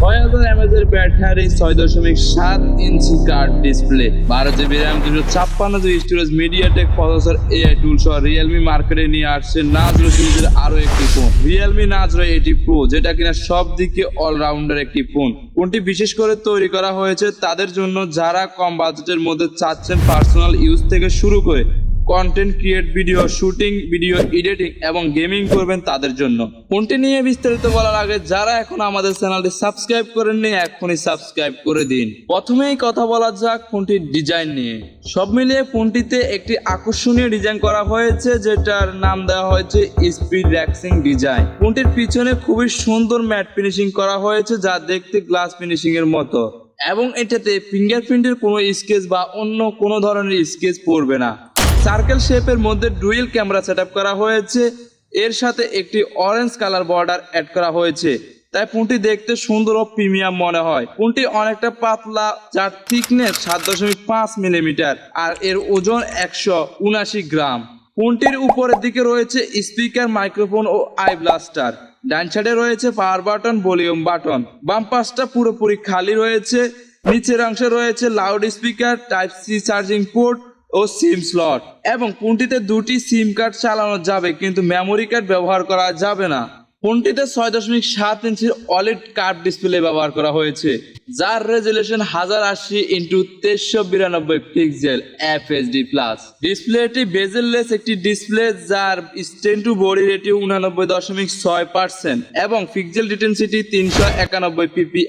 6000 mAh এর battery, 6.7 inch curved display, 12 GB RAM, 256 GB storage, MediaTek processor, AI tool সহ Realme মার্কেটে নিয়ে আসছে নাজরো সিরিজের আরো একটি ফোন, রিয়েলমি নাজরো 80 প্রো, যেটা কিনা সব দিকে অলরাউন্ডার একটি ফোন। ফোনটি বিশেষ করে তৈরি করা হয়েছে তাদের জন্য যারা কম বাজেটের মধ্যে চাচ্ছেন পার্সোনাল ইউজ থেকে শুরু করে content create, video shooting, video editing এবং গেমিং করবেন তাদের জন্য। ফোনটি নিয়ে বিস্তারিত বলার আগে যারা এখন আমাদের চ্যানেলটি সাবস্ক্রাইব করেননি এখনই সাবস্ক্রাইব করে দিন। প্রথমেই কথা বলা যাক ফোনটির ডিজাইন নিয়ে। সব মিলিয়ে ফোনটিতে একটি আকর্ষণীয় ডিজাইন করা হয়েছে, যেটার নাম দেওয়া হয়েছে স্পিড রেক্সিং ডিজাইন। ফোনটির পিছনে খুবই সুন্দর ম্যাট ফিনিশিং করা হয়েছে, যা দেখতে গ্লাস ফিনিশিং এর মতো, এবং এটাতে ফিঙ্গারপ্রিন্টের কোনো স্কেচ বা অন্য কোনো ধরনের স্কেচ পড়বে না। সার্কেল শেপের মধ্যে ডুয়েল ক্যামেরা সেটআপ করা হয়েছে, এর সাথে একটি অরেঞ্জ কালার বর্ডার অ্যাড করা হয়েছে, তাই ফোনটি দেখতে সুন্দর ও প্রিমিয়াম মনে হয়। ফোনটি অনেকটা পাতলা, যার থিকনেস 7.5 মিলিমিটার আর এর ওজন 179 গ্রাম। ফোনটির উপরের দিকে রয়েছে স্পিকার, মাইক্রোফোন ও আই ব্লাস্টার। ডান সাইডে রয়েছে পাওয়ার বাটন, ভলিউম বাটন। বাম পাশটা পুরোপুরি খালি রয়েছে। নিচের অংশে রয়েছে loud speaker, type C charging port ও সিম স্লট, এবং ফোনটিতে দুটি সিম কার্ড চালানো যাবে, কিন্তু মেমোরি কার্ড ব্যবহার করা যাবে না। ফোনটিতে 6.7 ইঞ্চির অলিড কার্ভ ডিসপ্লে ব্যবহার করা হয়েছে, যার রেজুলেশন 1080x2392 পিক্সেল FHD+। ডিসপ্লেটি বেজেললেস একটি ডিসপ্লে, যার স্ট্রেন টু বডি রেটিও 89.6% এবং পিক্সেল ডিটেনসিটি 391 ppi।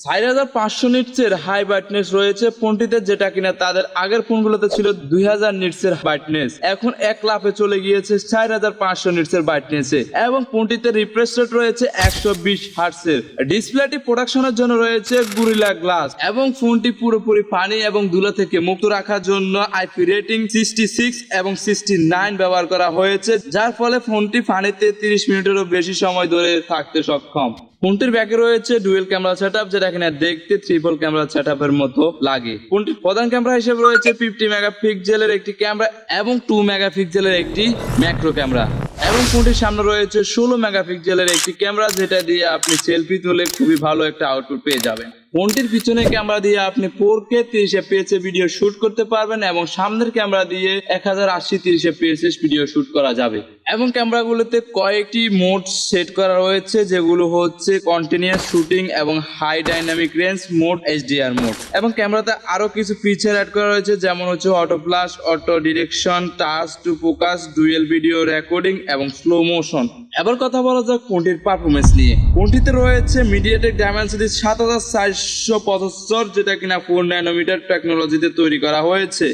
4500 নিটসের হাই ব্রাইটনেস রয়েছে ফোনটিতে, যেটা কিনা তাদের আগের ফোনগুলোতে ছিল 2000 নিটসের ব্রাইটনেস। এখন এক লাফে চলে গিয়েছে 4500 নিটসের ব্রাইটনেসে, এবং ফোনটিতে রিফ্রেশ রেট রয়েছে 120 হার্টজের। ডিসপ্লেটি প্রোডাকশনের জন্য রয়েছে গুরিলা গ্লাস, এবং ফোনটি পুরোপুরি পানি এবং ধুলো থেকে মুক্ত রাখার জন্য আইপি রেটিং 66 এবং 69 ব্যবহার করা হয়েছে, যার ফলে ফোনটি পানিতে 30 মিনিটেরও বেশি সময় ধরে থাকতে সক্ষম। ফোনটির ব্যাকে রয়েছে ডুয়েল ক্যামেরা সেটআপ, যেটা কিনা দেখতে ট্রিপল ক্যামেরা সেটআপের মতো লাগে। ফোনটির প্রধান ক্যামেরা হিসেবে রয়েছে 50 মেগাপিক্সেলের একটি ক্যামেরা এবং 2 মেগাপিক্সেলের একটি ম্যাক্রো ক্যামেরা, এবং ফোনটির সামনে রয়েছে 16 মেগাপিক্সেলের একটি ক্যামেরা, যেটা দিয়ে আপনি সেলফি তুলে খুবই ভালো একটা আউটপুট পেয়ে যাবেন। ফোনটির পিছনে ক্যামেরা দিয়ে আপনি 4K 30 fps এ ভিডিও শুট করতে পারবেন, এবং সামনের ক্যামেরা দিয়ে 1080 30 fps এ ভিডিও শুট করা যাবে। এবং ক্যামেরাগুলোতে কয়েকটি মোড সেট করা রয়েছে, যেগুলো হচ্ছে কন্টিনিউয়াস শুটিং এবং high dynamic range mode, HDR mode. এবং ক্যামেরাতে আরো কিছু ফিচার অ্যাড করা রয়েছে, যেমন হচ্ছে auto flash, auto direction, touch to focus, dual video recording এবং স্লো মোশন। এবার কথা বলা যাক ফোনটির পারফরমেন্স নিয়ে। ফোনটিতে রয়েছে মিডিয়াটেক ডায়মেনসিটি 7475, যেটা কিনা 4 ন্যানোমিটার টেকনোলজিতে তৈরি করা হয়েছে।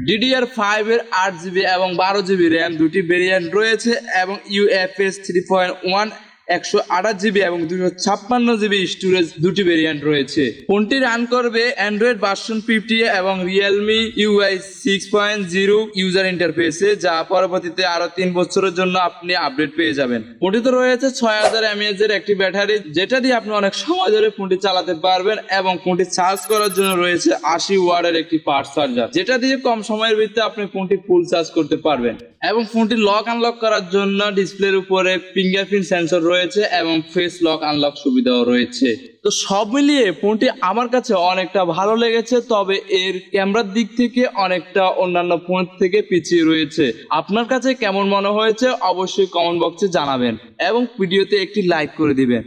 DDR5 এর 8GB এবং 12GB র্যাম দুটি ভেরিয়েন্ট রয়েছে, এবং UFS 3.1 128GB এবং 256GB স্টোরেজ দুটি ভেরিয়েন্ট রয়েছে। ফোনটি রান করবে অ্যান্ড্রয়েড ভার্সন 50 এবং রিয়েলমি UI 6.0 ইউজার ইন্টারফেসে, যা পরবর্তীতে আরো 3 বছরের জন্য আপনি আপডেট পেয়ে যাবেন। ফোনটিতে রয়েছে 6000 mAh এর একটি ব্যাটারি, যেটা দিয়ে আপনি অনেক সময় ধরে ফোনটি চালাতে পারবেন, এবং ফোনটি চার্জ করার জন্য রয়েছে 80 ওয়াটের একটি ফাস্ট চার্জার, যেটা দিয়ে কম সময়ের ভিতরে আপনি ফোনটি ফুল চার্জ করতে পারবেন। এবং ফোনটি লক আনলক করার জন্য ডিসপ্লের উপরে ফিঙ্গারপ্রিন্ট সেন্সর রয়েছে এবং ফেস লক আনলক সুবিধাও রয়েছে। তো সব মিলিয়ে ফোনটি আমার কাছে অনেকটা ভালো লেগেছে, তবে এর ক্যামেরার দিক থেকে অনেকটা অন্যান্য ফোন থেকে পিছিয়ে রয়েছে। আপনার কাছে কেমন মনে হয়েছে অবশ্যই কমেন্ট বক্সে জানাবেন, এবং ভিডিওতে একটি লাইক করে দিবেন।